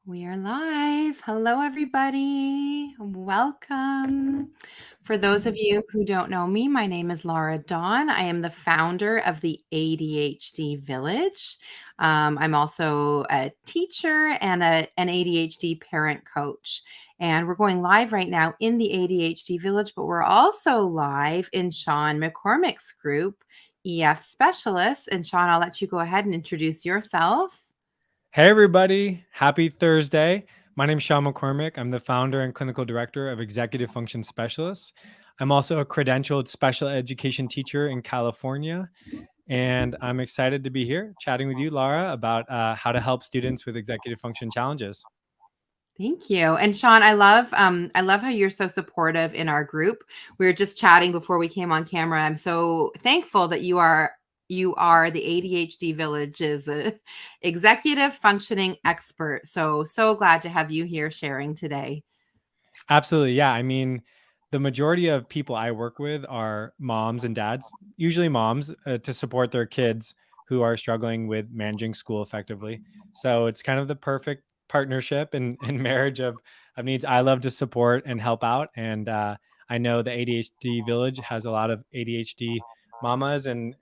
We are live. Hello, everybody. Welcome. For those of you who don't know me, my name is Lara Dawn. I am the founder of the ADHD Village. I'm also a teacher and an ADHD parent coach. And we're going live right now in the ADHD Village, but we're also live in Sean McCormick's group, EF Specialists. And Sean, I'll let you go ahead and introduce yourself. Hey, everybody. Happy Thursday. My name is Sean McCormick. I'm the founder and clinical director of Executive Function Specialists. I'm also a credentialed special education teacher in California. And I'm excited to be here chatting with you, Lara, about how to help students with executive function challenges. Thank you. And Sean, I love how you're so supportive in our group. We were just chatting before we came on camera. I'm so thankful that you are the ADHD Village's executive functioning expert. So glad to have you here sharing today. Absolutely. Yeah. I mean, the majority of people I work with are moms and dads, usually moms, to support their kids who are struggling with managing school effectively. So it's kind of the perfect partnership and marriage of needs. I love to support and help out. And I know the ADHD Village has a lot of ADHD mamas and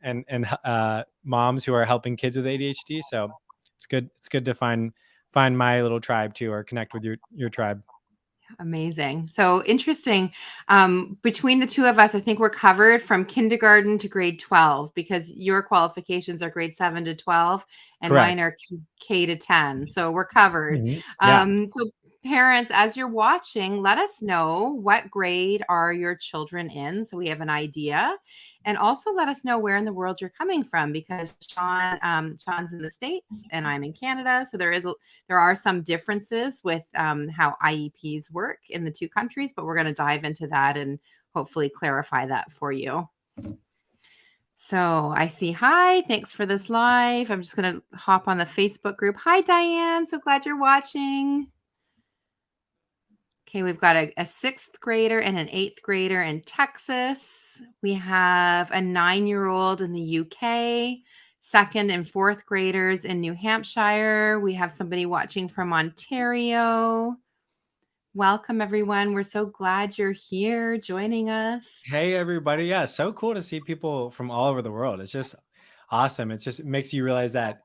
moms who are helping kids with ADHD. So it's good. It's good to find my little tribe too, or connect with your tribe. Amazing. So interesting. Between the two of us, I think we're covered from kindergarten to grade 12 because your qualifications are grade 7 to 12 and mine Correct. are K to 10. So we're covered. Yeah. So parents, as you're watching, let us know what grade are your children in so we have an idea. And also let us know where in the world you're coming from because Sean's in the States and I'm in Canada. So there are some differences with how IEPs work in the two countries, but we're going to dive into that and hopefully clarify that for you. So I see, hi, thanks for this live. I'm just going to hop on the Facebook group. Hi, Diane. So glad you're watching. Okay, we've got a sixth grader and an eighth grader in Texas. We have a 9-year-old in the UK, second and fourth graders in New Hampshire. We have somebody watching from Ontario. Welcome, everyone. We're so glad you're here joining us. Hey, everybody. Yeah, so cool to see people from all over the world. It's just awesome. It makes you realize that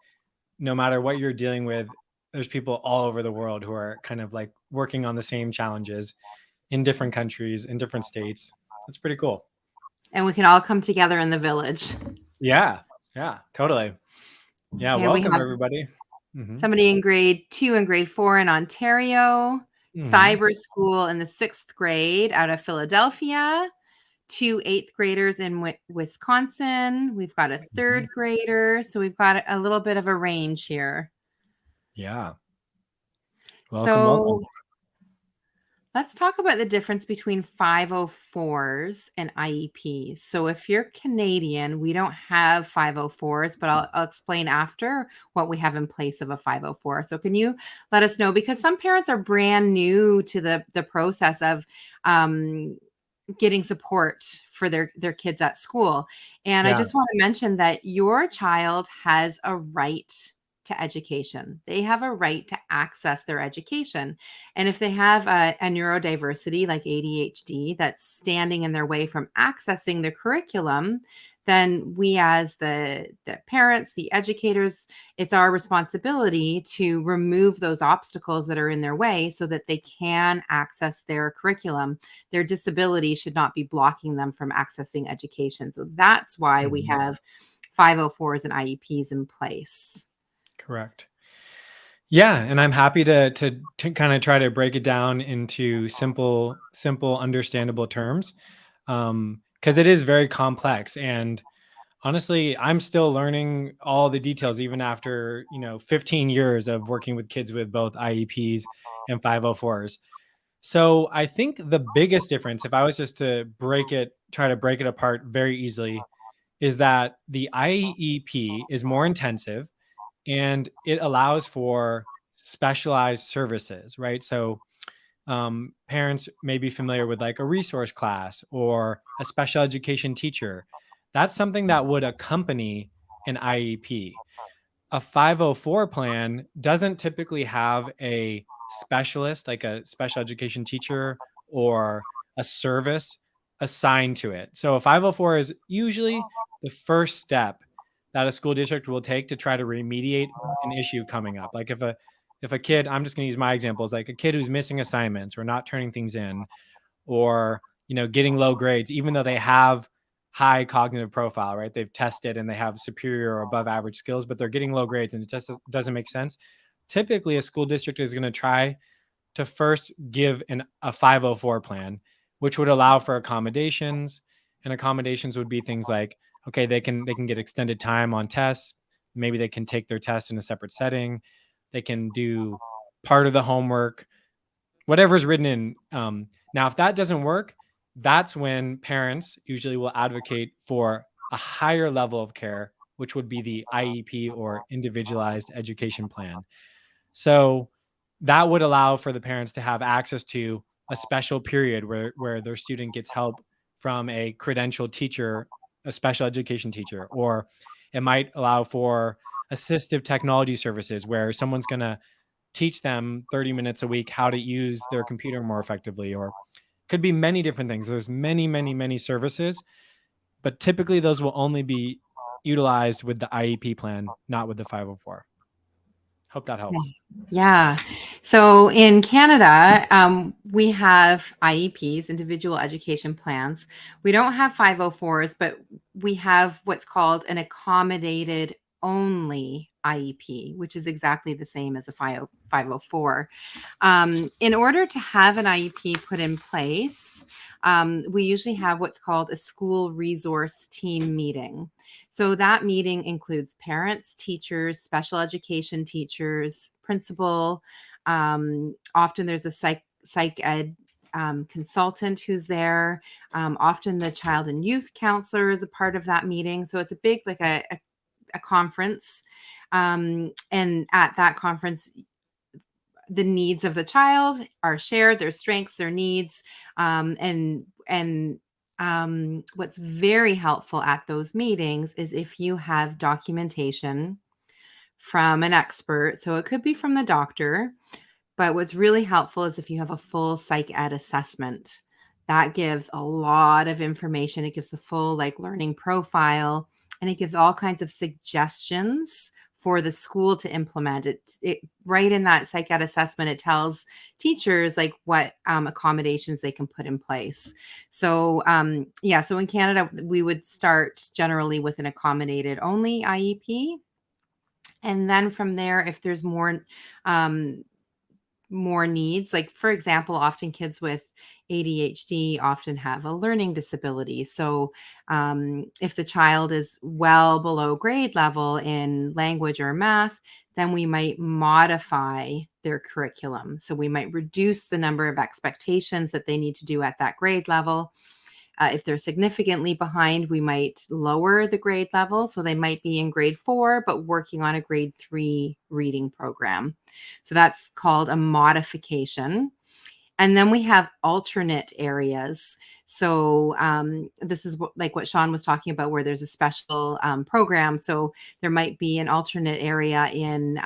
no matter what you're dealing with, there's people all over the world who are kind of like working on the same challenges in different countries, in different states. It's pretty cool. And we can all come together in the village. Yeah. Yeah, totally. Yeah. Okay, we Welcome, have everybody. Hmm. somebody in grade 2 and grade 4 in Ontario, Hmm. cyber school in the 6th grade out of Philadelphia, 2 eighth graders in Wisconsin. We've got a Hmm. third grader. So we've got a little bit of a range here. Yeah. Welcome, welcome. So let's talk about the difference between 504s and IEPs. So if you're Canadian, we don't have 504s, but I'll explain after what we have in place of a 504. So can you let us know? Because some parents are brand new to the process of getting support for their kids at school. And I Yeah. just want to mention that your child has a right to education. They have a right to access their education. And if they have a neurodiversity like ADHD that's standing in their way from accessing the curriculum, then we as the parents, the educators, it's our responsibility to remove those obstacles that are in their way so that they can access their curriculum. Their disability should not be blocking them from accessing education. So that's why we Mhm. have 504s and IEPs in place. Correct. Yeah, and I'm happy to kind of try to break it down into simple, understandable terms, because it is very complex. And honestly, I'm still learning all the details, even after 15 years of working with kids with both IEPs and 504s. So I think the biggest difference, if I was just to try to break it apart very easily, is that the IEP is more intensive and it allows for specialized services, right? So parents may be familiar with like a resource class or a special education teacher. That's something that would accompany an IEP. a 504 plan doesn't typically have a specialist, like a special education teacher or a service assigned to it. So a 504 is usually the first step that a school district will take to try to remediate an issue coming up. Like if a kid, I'm just going to use my examples, like a kid who's missing assignments or not turning things in, or getting low grades even though they have high cognitive profile, right? They've tested and they have superior or above average skills, but they're getting low grades and it just doesn't make sense. Typically a school district is going to try to first give a 504 plan, which would allow for accommodations. And accommodations would be things like, okay, they can get extended time on tests. Maybe they can take their test in a separate setting. They can do part of the homework, whatever's written in. Now, if that doesn't work, that's when parents usually will advocate for a higher level of care, which would be the IEP or individualized education plan. So that would allow for the parents to have access to a special period where their student gets help from a credentialed teacher, a special education teacher, or it might allow for assistive technology services where someone's going to teach them 30 minutes a week how to use their computer more effectively, or could be many different things. There's many, many, many services, but typically those will only be utilized with the IEP plan, not with the 504. Hope that helps. Yeah. So in Canada, we have IEPs, individual education plans. We don't have 504s, but we have what's called an accommodated only IEP, which is exactly the same as a 504. In order to have an IEP put in place, we usually have what's called a school resource team meeting. So that meeting includes parents, teachers, special education teachers, principal. Often there's a psych ed consultant who's there. Often the child and youth counselor is a part of that meeting. So it's a big, like a conference. And at that conference, the needs of the child are shared, their strengths, their needs, and what's very helpful at those meetings is if you have documentation from an expert. So it could be from the doctor, but what's really helpful is if you have a full psych ed assessment. That gives a lot of information. It gives the full learning profile, and it gives all kinds of suggestions for the school to implement it. Right in that psych ed assessment, it tells teachers what accommodations they can put in place. So so in Canada, we would start generally with an accommodated only IEP. And then from there, if there's more needs, like for example, often kids with ADHD often have a learning disability. So if the child is well below grade level in language or math, then we might modify their curriculum. So we might reduce the number of expectations that they need to do at that grade level. If they're significantly behind, we might lower the grade level. So they might be in grade 4, but working on a grade 3 reading program. So that's called a modification. And then we have alternate areas. So this is what Sean was talking about, where there's a special program. So there might be an alternate area in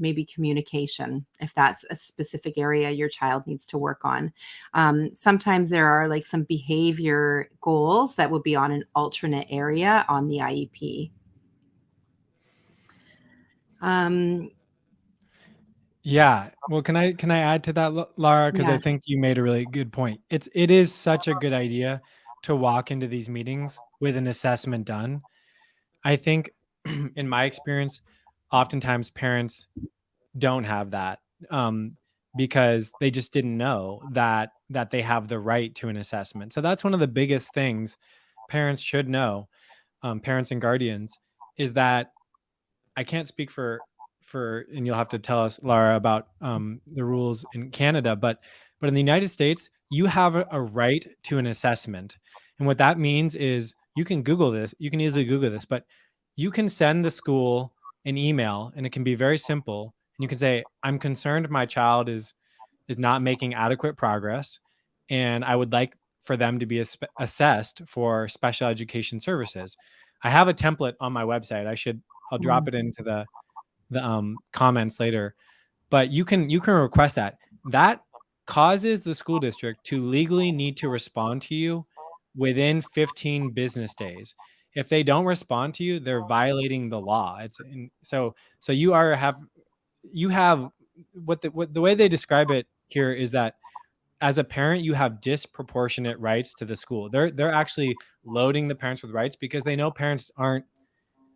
maybe communication, if that's a specific area your child needs to work on. Sometimes there are some behavior goals that would be on an alternate area on the IEP. Yeah. Well, can I add to that, Lara? Because I Yes. think you made a really good point. It is such a good idea to walk into these meetings with an assessment done. I think in my experience, oftentimes parents don't have that because they just didn't know that they have the right to an assessment. So that's one of the biggest things parents should know, parents and guardians, is that I can't speak for, and you'll have to tell us, Lara, about the rules in Canada, but in the United States, you have a right to an assessment. And what that means is you can Google this, you can easily Google this, but you can send the school an email and it can be very simple. And you can say, I'm concerned my child is not making adequate progress, and I would like for them to be assessed for special education services. I have a template on my website. I'll drop it into the comments later. But you can request that. That causes the school district to legally need to respond to you within 15 business days. If they don't respond to you, they're violating the law. So you have what the way they describe it here is that as a parent, you have disproportionate rights to the school. They're actually loading the parents with rights because they know parents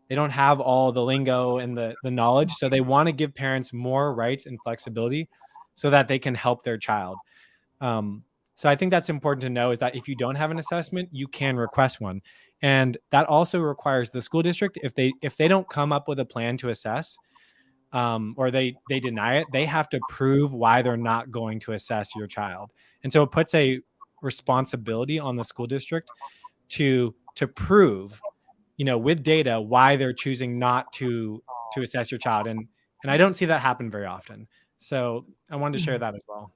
they don't have all the lingo and the knowledge. So they want to give parents more rights and flexibility so that they can help their child. Um, so I think that's important to know, is that if you don't have an assessment, you can request one. And that also requires the school district, if they don't come up with a plan to assess, or they deny it, they have to prove why they're not going to assess your child. And so it puts a responsibility on the school district to prove, with data, why they're choosing not to assess your child. And I don't see that happen very often. So I wanted to share that as well.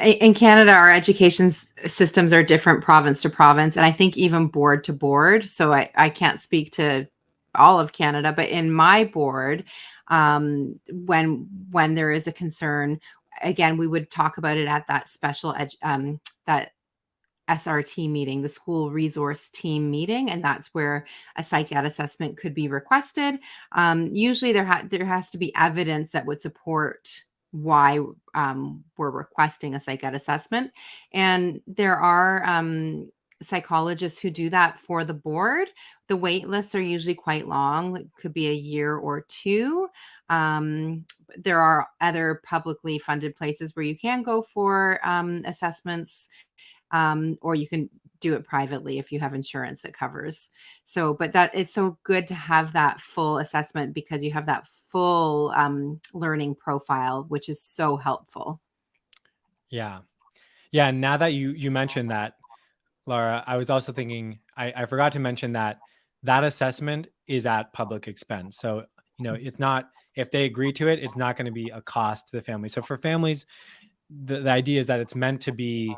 In Canada, our education systems are different province to province, and I think even board to board. So I can't speak to all of Canada, but in my board, when there is a concern, again, we would talk about it at that that SRT meeting, the school resource team meeting, and that's where a psych ed assessment could be requested. Usually there has to be evidence that would support why we're requesting a psych ed assessment. And there are psychologists who do that for the board. The wait lists are usually quite long. It could be a year or two. There are other publicly funded places where you can go for assessments, or you can do it privately if you have insurance that covers. So, but that it's so good to have that full assessment because you have that full learning profile, which is so helpful. Yeah. Yeah. And now that you mentioned that, Lara, I was also thinking, I forgot to mention that assessment is at public expense. So, it's not, if they agree to it, it's not going to be a cost to the family. So for families, the idea is that it's meant to be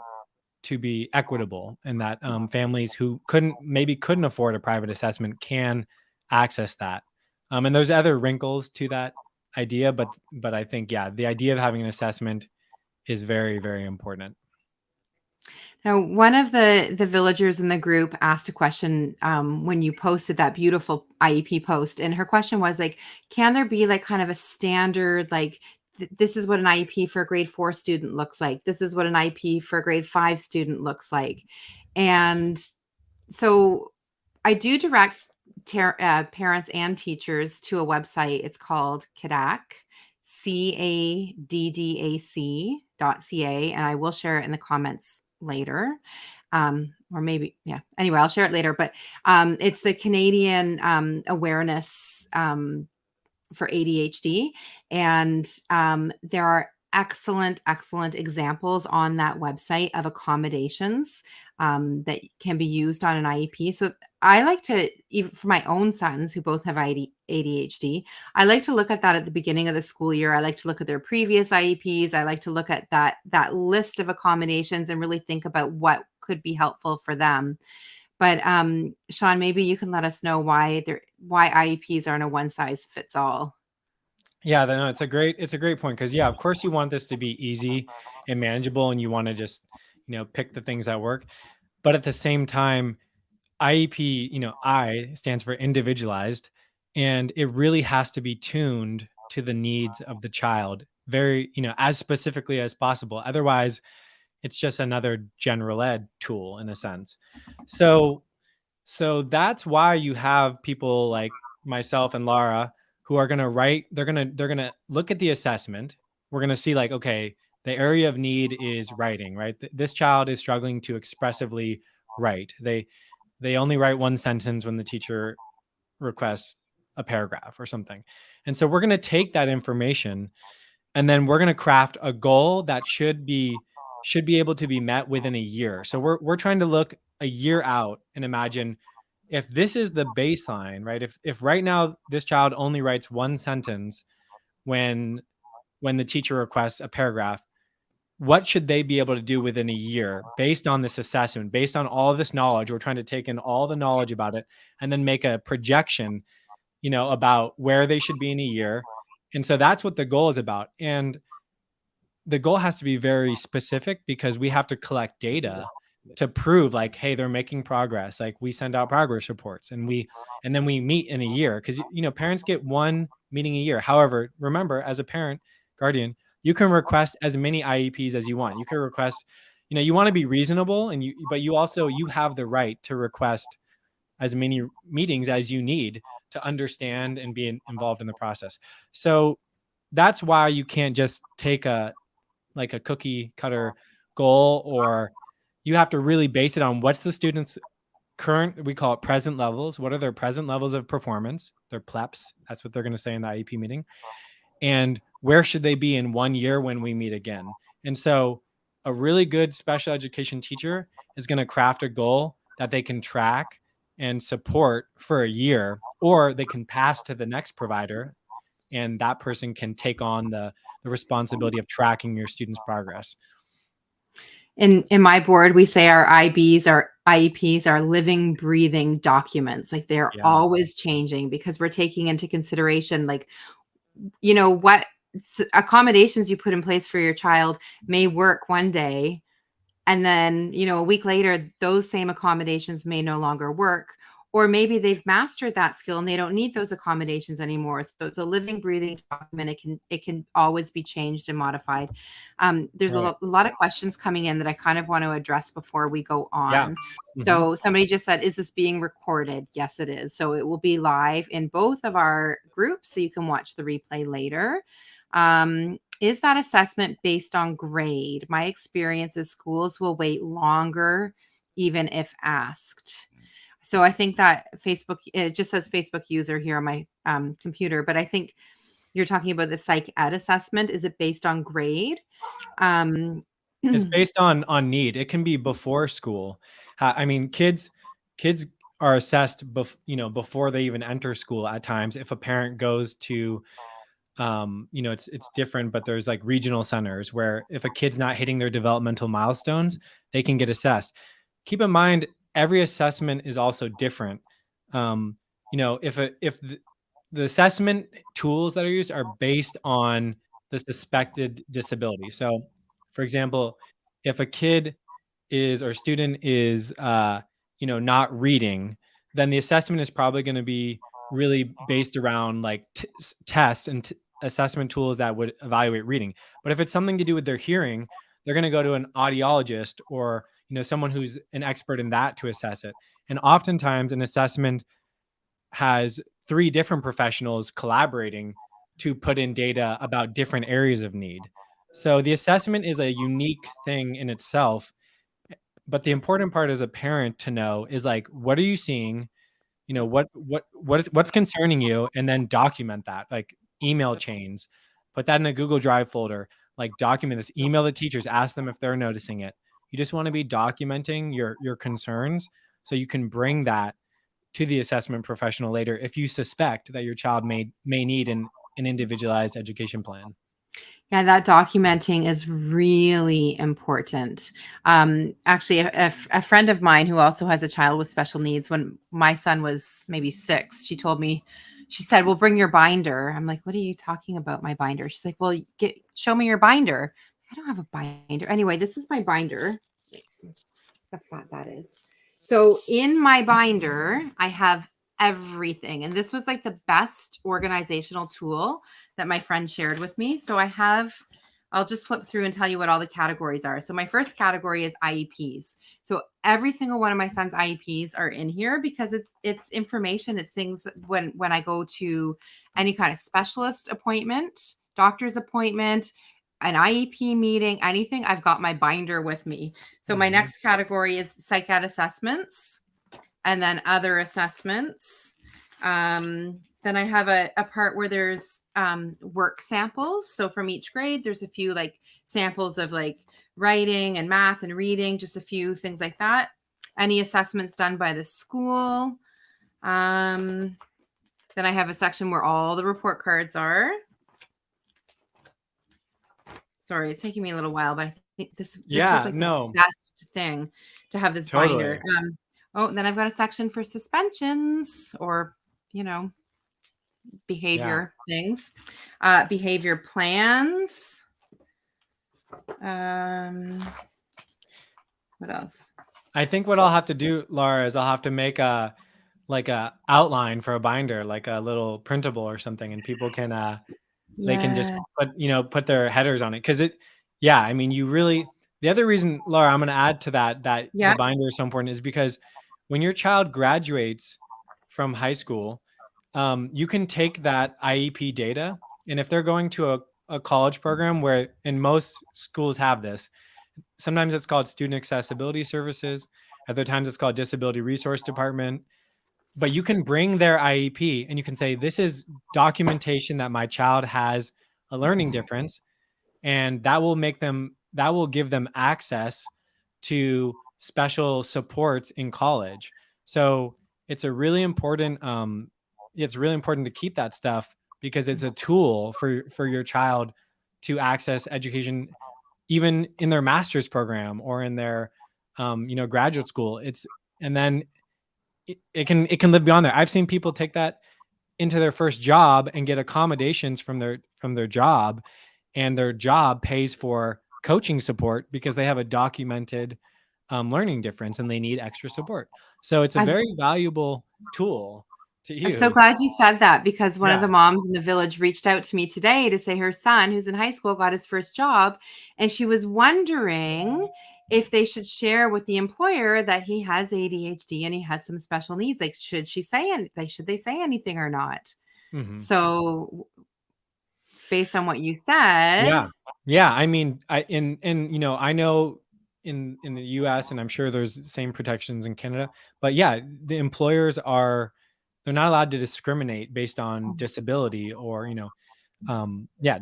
equitable, and that families who couldn't afford a private assessment can access that. And there's other wrinkles to that idea, but I think, yeah, the idea of having an assessment is very, very important. Now, one of the villagers in the group asked a question when you posted that beautiful IEP post, and her question was like, can there be like kind of a standard, like this is what an IEP for a grade 4 student looks like. This is what an IEP for a grade 5 student looks like. And so I do direct parents and teachers to a website. It's called CADAC, CADDAC.ca, and I will share it in the comments later. Or maybe, yeah. Anyway, I'll share it later. But it's the Canadian awareness for ADHD. And there are excellent examples on that website of accommodations that can be used on an IEP. So I like to, even for my own sons who both have ADHD, I like to look at that at the beginning of the school year. I like to look at their previous IEPs. I like to look at that list of accommodations and really think about what could be helpful for them. But Sean, maybe you can let us know why IEPs aren't a one size fits all. Yeah, no, it's a great point, because yeah, of course you want this to be easy and manageable, and you want to just pick the things that work. But at the same time, IEP, I stands for individualized, and it really has to be tuned to the needs of the child very, as specifically as possible. Otherwise, it's just another general ed tool in a sense. So that's why you have people like myself and Lara who are going to write, they're going to look at the assessment. We're going to see like, okay, the area of need is writing, right? This child is struggling to expressively write. They only write one sentence when the teacher requests a paragraph or something. And so we're going to take that information, and then we're going to craft a goal that should be able to be met within a year. So we're trying to look a year out and imagine, if this is the baseline, right? If right now this child only writes one sentence when the teacher requests a paragraph, what should they be able to do within a year based on this assessment, based on all of this knowledge? We're trying to take in all the knowledge about it and then make a projection about where they should be in a year. And so that's what the goal is about. And the goal has to be very specific because we have to collect data to prove like, hey, they're making progress. Like we send out progress reports and then we meet in a year because parents get one meeting a year. However, remember, as a parent guardian, you can request as many IEPs as you want. You can request, you want to be reasonable, but you have the right to request as many meetings as you need to understand and be involved in the process. So that's why you can't just take a cookie cutter goal, or you have to really base it on what's the student's current, we call it present levels. What are their present levels of performance? Their PLEPs. That's what they're going to say in the IEP meeting. And where should they be in 1 year when we meet again? And so a really good special education teacher is going to craft a goal that they can track and support for a year, or they can pass to the next provider and that person can take on the responsibility of tracking your student's progress. In my board, we say our IEPs are living, breathing documents. Like they're always changing because we're taking into consideration, like, what accommodations you put in place for your child may work one day. And then, a week later, those same accommodations may no longer work. Or maybe they've mastered that skill and they don't need those accommodations anymore. So it's a living, breathing document. It can always be changed and modified. There's a lot of questions coming in that I kind of want to address before we go on. Yeah. Mm-hmm. So somebody just said, is this being recorded? Yes, it is. So it will be live in both of our groups, so you can watch the replay later. Is that assessment based on grade? My experience is schools will wait longer, even if asked. So I think that Facebook, it just says Facebook user here on my computer, but I think you're talking about the psych ed assessment. Is it based on grade? It's based on need. It can be before school. I mean, kids are assessed before they even enter school at times. If a parent goes to it's different, but there's like regional centers where if a kid's not hitting their developmental milestones, they can get assessed. Keep in mind, every assessment is also different. If the assessment tools that are used are based on the suspected disability. So, for example, if a kid or student is not reading, then the assessment is probably going to be really based around like tests and assessment tools that would evaluate reading. But if it's something to do with their hearing, they're going to go to an audiologist or someone who's an expert in that to assess it. And oftentimes an assessment has 3 different professionals collaborating to put in data about different areas of need. So the assessment is a unique thing in itself. But the important part as a parent to know is like, what are you seeing? What's concerning you, and then document that, like email chains, put that in a Google Drive folder, like document this, email the teachers, ask them if they're noticing it. You just want to be documenting your concerns so you can bring that to the assessment professional later if you suspect that your child may need an individualized education plan. Yeah, that documenting is really important. Actually, a friend of mine who also has a child with special needs, when my son was maybe 6, she said, well, bring your binder. I'm like, what are you talking about, my binder? She's like, well, show me your binder. I don't have a binder. Anyway, this is my binder. How fat that is. So in my binder, I have everything. And this was like the best organizational tool that my friend shared with me. So I'll just flip through and tell you what all the categories are. So my first category is IEPs. So every single one of my son's IEPs are in here because it's information. It's things when I go to any kind of specialist appointment, doctor's appointment, an IEP meeting, anything, I've got my binder with me. So my next category is psych ed assessments, and then other assessments. Then I have a part where there's work samples. So from each grade, there's a few like samples of like writing and math and reading, just a few things like that. Any assessments done by the school. Then I have a section where all the report cards are. Sorry, it's taking me a little while, but I think this was like the best thing to have this binder. Then I've got a section for suspensions or, behavior things. Behavior plans. What else? I think what I'll have to do, Laura, is I'll have to make a outline for a binder, like a little printable or something, and people can they can just Yes. put their headers on it. Cause I mean, the other reason, Laura, I'm going to add to that Yeah. the binder is so important is because when your child graduates from high school, you can take that IEP data, and if they're going to a college program where, and most schools have this, sometimes it's called student accessibility services. Other times it's called disability resource department. But you can bring their IEP and you can say, this is documentation that my child has a learning difference. And that will give them access to special supports in college. So it's really important to keep that stuff because it's a tool for your child to access education, even in their master's program or in their graduate school. And then it can live beyond there. I've seen people take that into their first job and get accommodations from their job, and their job pays for coaching support because they have a documented learning difference and they need extra support. So it's a I'm very valuable tool to I'm so use. glad you said that, because one of Yeah. the moms in the village reached out to me today to say her son, who's in high school, got his first job, and she was wondering if they should share with the employer that he has ADHD and he has some special needs. Like, should they say anything or not? Mhm. So, based on what you said, Yeah. Yeah. I mean, I know in the US, and I'm sure there's the same protections in Canada, but yeah, the employers they're not allowed to discriminate based on disability or,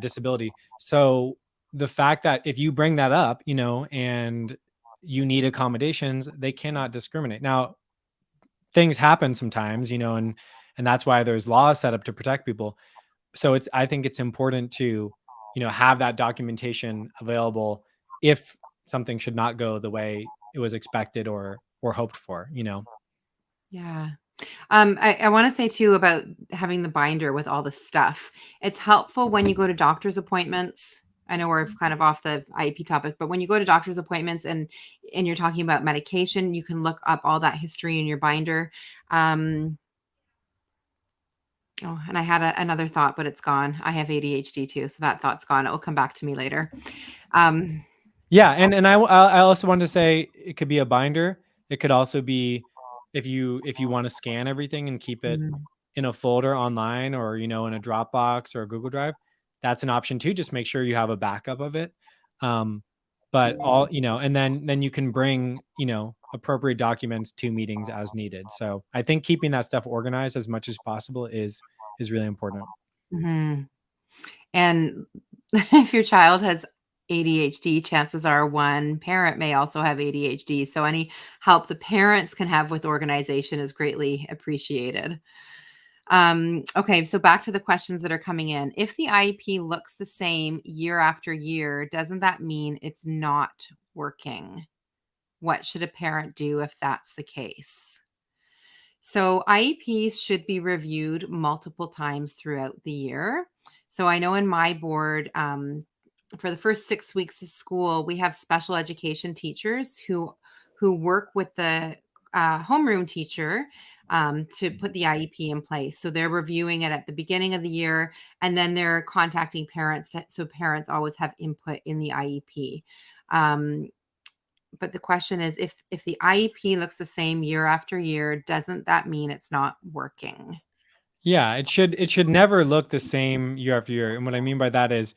disability. So the fact that if you bring that up, and you need accommodations, they cannot discriminate. Now, things happen sometimes, and that's why there's laws set up to protect people. So I think it's important to, have that documentation available if something should not go the way it was expected or hoped for. yeah. I want to say too about having the binder with all the stuff. It's helpful when you go to doctor's appointments. I know we're kind of off the IEP topic, but when you go to doctor's appointments and you're talking about medication, you can look up all that history in your binder. And I had another thought, but it's gone. I have ADHD too, so that thought's gone. It will come back to me later. Um, Yeah, and I also wanted to say it could be a binder. It could also be if you want to scan everything and keep it mm, in a folder online or in a Dropbox or a Google Drive. That's an option too. Just make sure you have a backup of it. But and then you can bring appropriate documents to meetings as needed. So I think keeping that stuff organized as much as possible is really important. mhm. And if your child has ADHD, chances are one parent may also have ADHD. So any help the parents can have with organization is greatly appreciated. Okay, so back to the questions that are coming in. If the IEP looks the same year after year, doesn't that mean it's not working? What should a parent do if that's the case? So IEPs should be reviewed multiple times throughout the year. So I know in my board, for the first 6 weeks of school, we have special education teachers who work with the homeroom teacher to put the IEP in place. So they're reviewing it at the beginning of the year, and then they're contacting parents so parents always have input in the IEP. But the question is, if the IEP looks the same year after year, doesn't that mean it's not working? Yeah, it should never look the same year after year. And what I mean by that is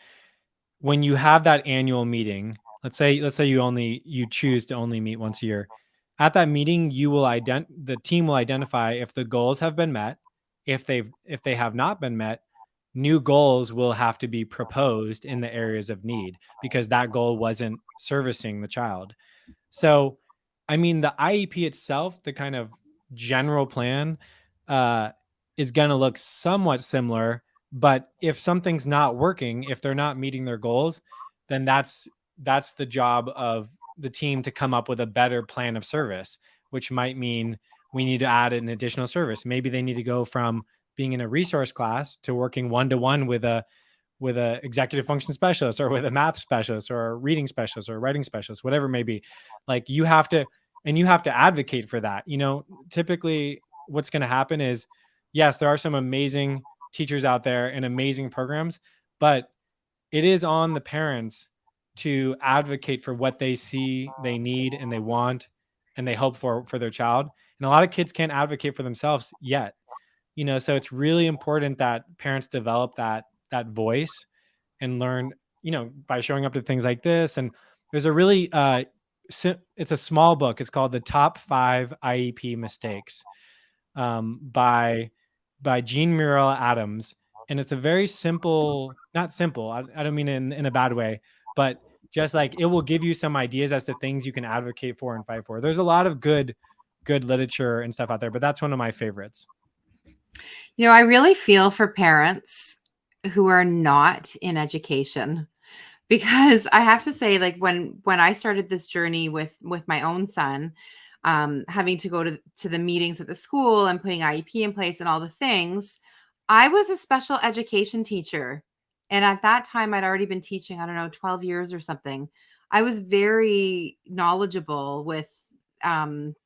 when you have that annual meeting, let's say you choose to only meet once a year. At that meeting, the team will identify if the goals have been met. If they have not been met, new goals will have to be proposed in the areas of need because that goal wasn't servicing the child. So, I mean, the IEP itself, the kind of general plan, uh, is going to look somewhat similar. But if something's not working, if they're not meeting their goals, then that's the job of the team to come up with a better plan of service, which might mean we need to add an additional service. Maybe they need to go from being in a resource class to working one-to-one with a executive function specialist, or with a math specialist, or a reading specialist, or a writing specialist, whatever it may be. Like, you have to advocate for that. Typically what's going to happen is, yes, there are some amazing teachers out there and amazing programs, but it is on the parents to advocate for what they see they need and they want and they hope for their child. And a lot of kids can't advocate for themselves yet. So it's really important that parents develop that voice and learn, by showing up to things like this. And there's a really it's a small book. It's called The Top 5 IEP Mistakes, by Jean Muriel Adams. And it's a very simple, not simple, I don't mean in a bad way, but just like, it will give you some ideas as to things you can advocate for and fight for. There's a lot of good literature and stuff out there, but that's one of my favorites. I really feel for parents who are not in education, because I have to say, like, when I started this journey with my own son, having to go to the meetings at the school and putting IEP in place and all the things, I was a special education teacher. And at that time, I'd already been teaching, I don't know, 12 years or something. I was very knowledgeable with, um,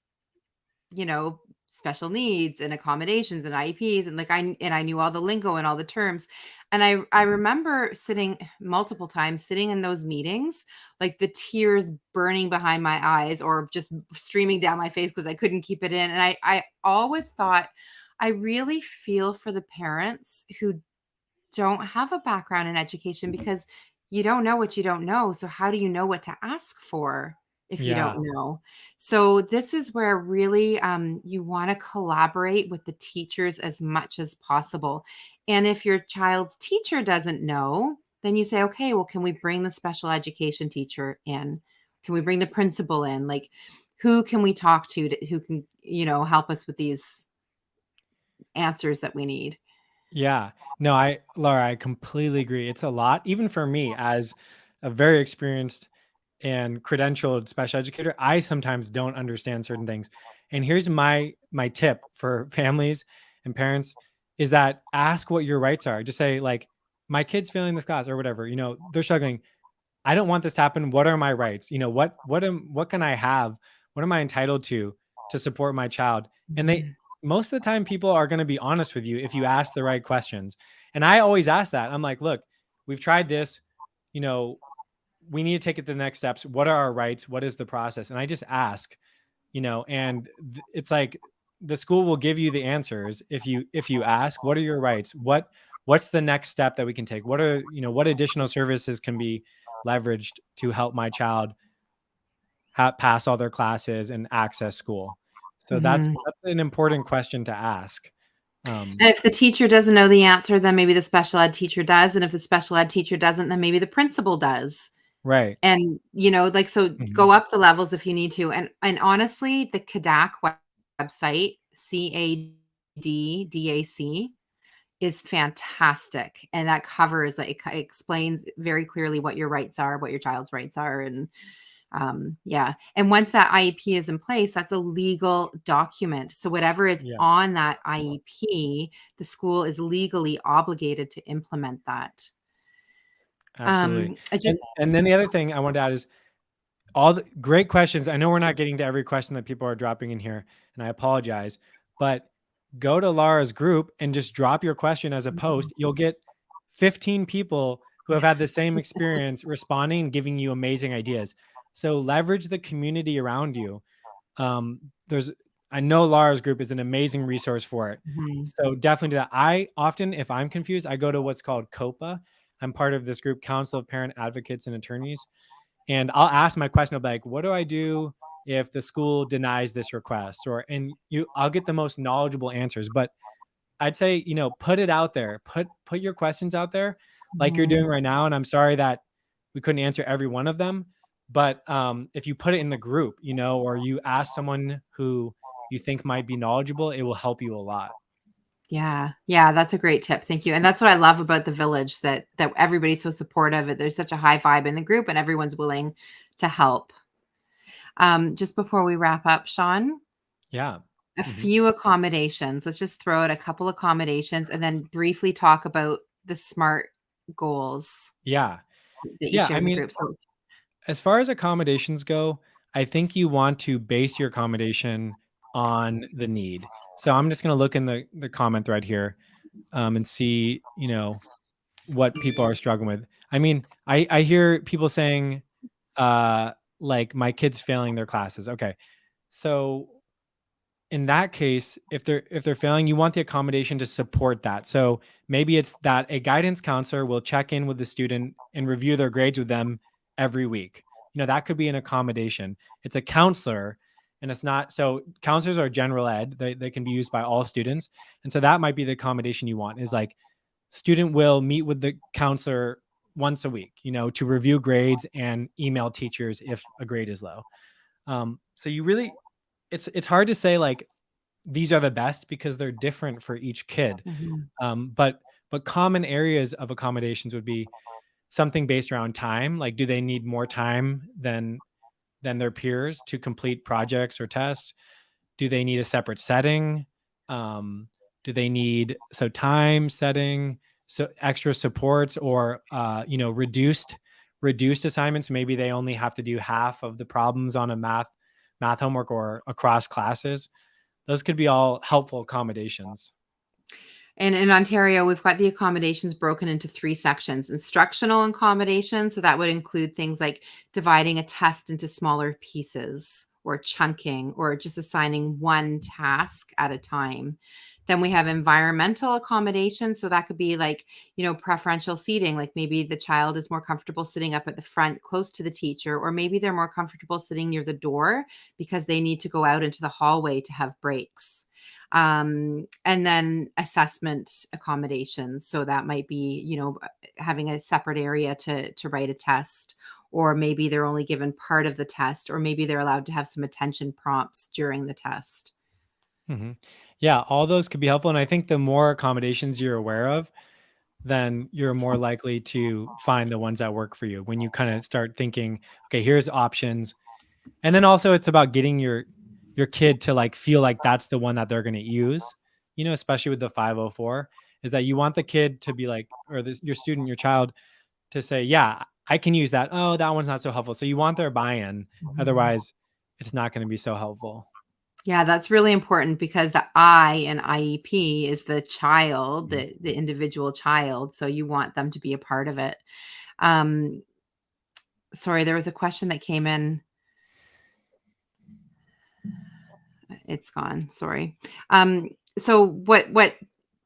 special needs and accommodations and IEPs, and I knew all the lingo and all the terms. And I remember sitting multiple times, sitting in those meetings, like the tears burning behind my eyes or just streaming down my face because I couldn't keep it in. And I always thought, I really feel for the parents who don't have a background in education, because you don't know what you don't know. So how do you know what to ask for if you Yeah. don't know? So this is where really you want to collaborate with the teachers as much as possible. And if your child's teacher doesn't know, then you say, okay, well, can we bring the special education teacher in? Can we bring the principal in? Like, who can we talk to who can, help us with these answers that we need? Yeah. No, Laura, I completely agree. It's a lot, even for me as a very experienced and credentialed special educator. I sometimes don't understand certain things. And here's my tip for families and parents, is that ask what your rights are. Just say, like, my kid's failing this class or whatever, they're struggling. I don't want this to happen. What are my rights? What can I have? What am I entitled to support my child? And most of the time, people are going to be honest with you if you ask the right questions. And I always ask that. I'm like, look, we've tried this, we need to take it to the next steps. What are our rights? What is the process? And I just ask, and it's like, the school will give you the answers if you ask, what are your rights? What's the next step that we can take? What additional services can be leveraged to help my child pass all their classes and access school? So that's an important question to ask. And if the teacher doesn't know the answer, then maybe the special ed teacher does. And if the special ed teacher doesn't, then maybe the principal does. Right. And, so go up the levels if you need to. And honestly, the CADAC website, CADAC, is fantastic. And that covers, like, it explains very clearly what your rights are, what your child's rights are. And yeah. And once that IEP is in place, that's a legal document. So whatever is on that IEP, the school is legally obligated to implement that. Absolutely. And then the other thing I wanted to add is, all the great questions. I know we're not getting to every question that people are dropping in here, and I apologize, but go to Lara's group and just drop your question as a post. You'll get 15 people who have had the same experience responding and giving you amazing ideas. So leverage the community around you. I know Lara's group is an amazing resource for it. So definitely do that. I often, if I'm confused, I go to what's called COPA. I'm part of this group, Council of Parent Advocates and Attorneys. And I'll ask my question. I'll be like, what do I do if the school denies this request? I'll get the most knowledgeable answers. But I'd say, put it out there, put your questions out there like you're doing right now. And I'm sorry that we couldn't answer every one of them. But if you put it in the group, or you ask someone who you think might be knowledgeable, it will help you a lot. Yeah. Yeah. That's a great tip. Thank you. And that's what I love about the village, that everybody's so supportive. There's such a high vibe in the group and everyone's willing to help. Just before we wrap up, Sean. Yeah. a Mhm. few accommodations. Let's just throw out a couple accommodations and then briefly talk about the SMART goals Yeah. that you Yeah, share I in the mean, group. So, as far as accommodations go, I think you want to base your accommodation on the need. So I'm just gonna look in the comment thread here, and see, what people are struggling with. I mean, I hear people saying, uh, like, "My kid's failing their classes." Okay. So in that case, if they're failing, you want the accommodation to support that. So maybe it's that a guidance counselor will check in with the student and review their grades with them every week. That could be an accommodation. It's a counselor, and it's not, so counselors are general ed. They can be used by all students. And so that might be the accommodation you want, is like, student will meet with the counselor once a week, to review grades and email teachers if a grade is low. So you really, it's hard to say like these are the best because they're different for each kid. mhm. But common areas of accommodations would be something based around time. Like, do they need more time than their peers to complete projects or tests? Do they need a separate setting? Um, do they need, so time setting, so extra supports, or reduced assignments? Maybe they only have to do half of the problems on a math homework or across classes. Those could be all helpful accommodations. And in Ontario, we've got the accommodations broken into 3 sections. Instructional accommodations, so that would include things like dividing a test into smaller pieces or chunking or just assigning one task at a time. Then we have environmental accommodations, so that could be like, preferential seating, like maybe the child is more comfortable sitting up at the front close to the teacher, or maybe they're more comfortable sitting near the door because they need to go out into the hallway to have breaks. And then assessment accommodations. So that might be, having a separate area to write a test, or maybe they're only given part of the test, or maybe they're allowed to have some attention prompts during the test. Mhm. Yeah, all those could be helpful. And I think the more accommodations you're aware of, then you're more likely to find the ones that work for you when you kind of start thinking, okay, here's options. And then also it's about getting your kid to like feel like that's the one that they're going to use, especially with the 504, is that you want the kid to be like, or your student, your child, to say, yeah, I can use that. Oh, that one's not so helpful. So you want their buy-in. Mhm. Otherwise, it's not going to be so helpful. Yeah, that's really important because the I in IEP is the child, Mhm. the individual child. So you want them to be a part of it. Um, Sorry, there was a question that came in. It's gone. Sorry. So what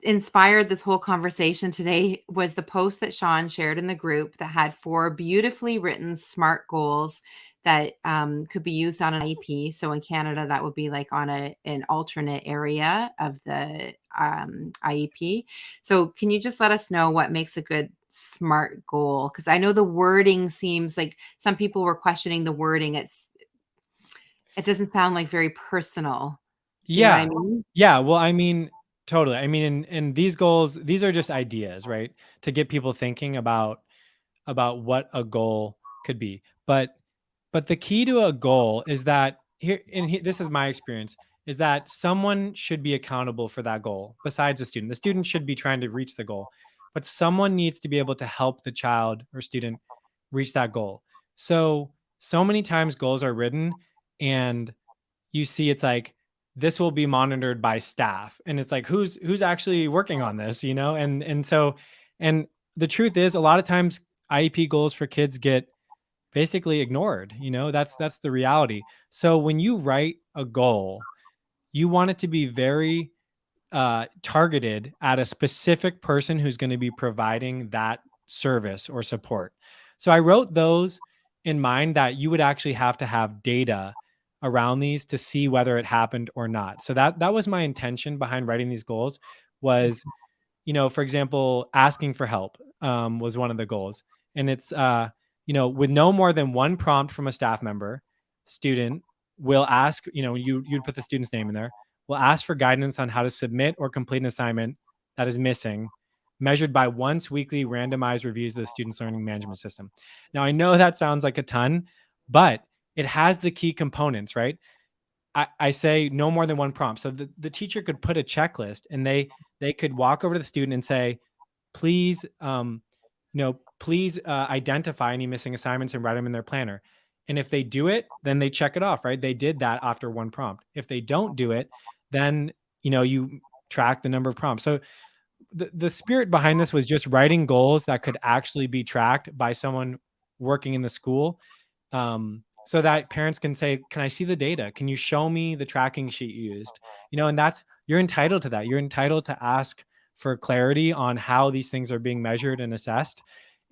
inspired this whole conversation today was the post that Sean shared in the group that had 4 beautifully written SMART goals that could be used on an IEP. So in Canada, that would be like on an alternate area of the IEP. So can you just let us know what makes a good SMART goal? Because I know the wording seems like some people were questioning the wording. It doesn't sound like very personal. Do you know what I Yeah. mean? Yeah. Well, I mean, totally. I mean, and these goals, these are just ideas, right? To get people thinking about what a goal could be. But the key to a goal is that this is my experience, is that someone should be accountable for that goal besides the student. The student should be trying to reach the goal, but someone needs to be able to help the child or student reach that goal. So many times goals are written and you see it's like, this will be monitored by staff, and it's like, who's actually working on this, and the truth is, a lot of times IEP goals for kids get basically ignored. That's the reality. So when you write a goal, you want it to be very targeted at a specific person who's going to be providing that service or support. So I wrote those in mind that you would actually have to have data around these to see whether it happened or not. So that was my intention behind writing these goals, was, for example, asking for help was one of the goals. And it's, with no more than one prompt from a staff member, student will ask, you'd put the student's name in there, will ask for guidance on how to submit or complete an assignment that is missing, measured by once weekly randomized reviews of the student's learning management system. Now, I know that sounds like a ton, but it has the key components, right? I say no more than one prompt. So the teacher could put a checklist, and they could walk over to the student and say, please, please identify any missing assignments and write them in their planner. And if they do it, then they check it off, right? They did that after one prompt. If they don't do it, then, you track the number of prompts. So the spirit behind this was just writing goals that could actually be tracked by someone working in the school, so that parents can say, can I see the data? Can you show me the tracking sheet you used? And you're entitled to that. You're entitled to ask for clarity on how these things are being measured and assessed,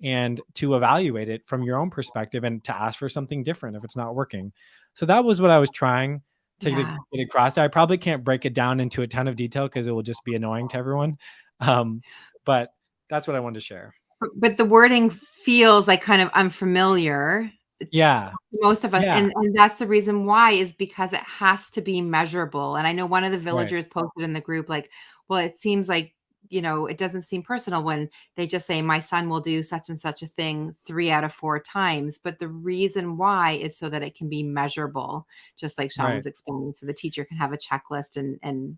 and to evaluate it from your own perspective, and to ask for something different if it's not working. So that was what I was trying to Yeah. get across. I probably can't break it down into a ton of detail because it will just be annoying to everyone. But that's what I wanted to share. But the wording feels like kind of unfamiliar Yeah. to most of us. Yeah. And that's the reason why, is because it has to be measurable. And I know one of the Right. villagers posted in the group, like, well, it seems like, it doesn't seem personal when they just say, my son will do such and such a thing 3 out of 4 times. But the reason why is so that it can be measurable, just like Sean Right. was explaining. So the teacher can have a checklist and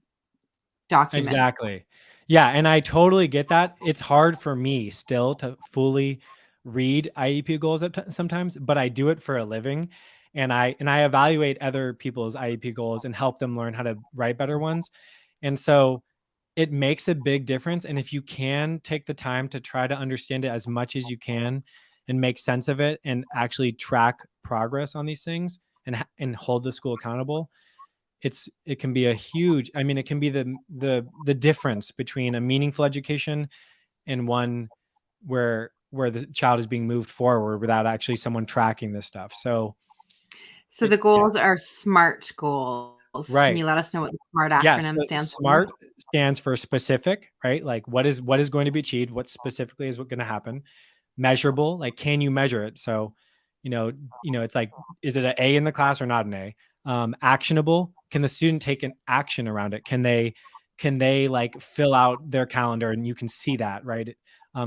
document. Exactly. Yeah, and I totally get that. It's hard for me still to fully read IEP goals sometimes, but I do it for a living, and I evaluate other people's IEP goals and help them learn how to write better ones. And so it makes a big difference, and if you can take the time to try to understand it as much as you can and make sense of it and actually track progress on these things, and hold the school accountable, it can be a huge, I mean, it can be the difference between a meaningful education and one where the child is being moved forward without actually someone tracking this stuff. So So the yeah, goals are SMART goals. Can right. you let us know what the SMART Yeah, acronym so stands for? SMART stands for specific, right? Like what is going to be achieved, what specifically is what going to happen. Measurable, like can you measure it? So, it's like, is it an A in the class or not an A? Actionable, can the student take an action around it? Can they like fill out their calendar and you can see that, right?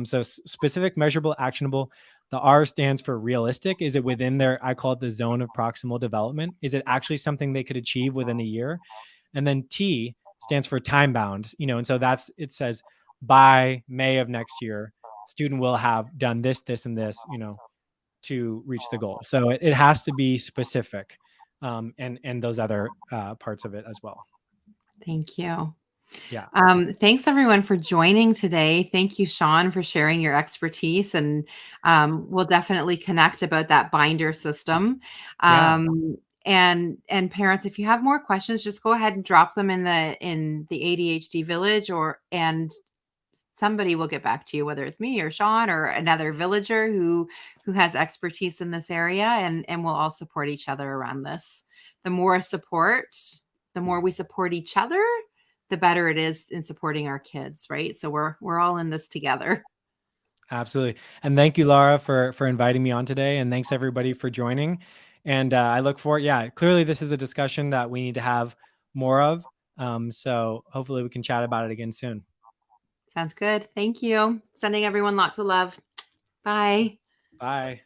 So specific, measurable, actionable. The R stands for realistic. Is it within their, I call it the zone of proximal development? Is it actually something they could achieve within a year? And then T stands for time bound, and so it says by May of next year, student will have done this, this, and this, to reach the goal. So it has to be specific, and those other parts of it as well. Thank you. Yeah. Thanks everyone for joining today. Thank you, Sean, for sharing your expertise, and we'll definitely connect about that binder system. Yeah. And parents, if you have more questions, just go ahead and drop them in the ADHD village, and somebody will get back to you, whether it's me or Sean or another villager who has expertise in this area, and we'll all support each other around this. The more support, the more we support each other, the better it is in supporting our kids, right? So we're all in this together. Absolutely. And thank you, Lara, for inviting me on today. And thanks everybody for joining. And I look forward. Yeah, clearly this is a discussion that we need to have more of. So hopefully we can chat about it again soon. Sounds good. Thank you. Sending everyone lots of love. Bye. Bye.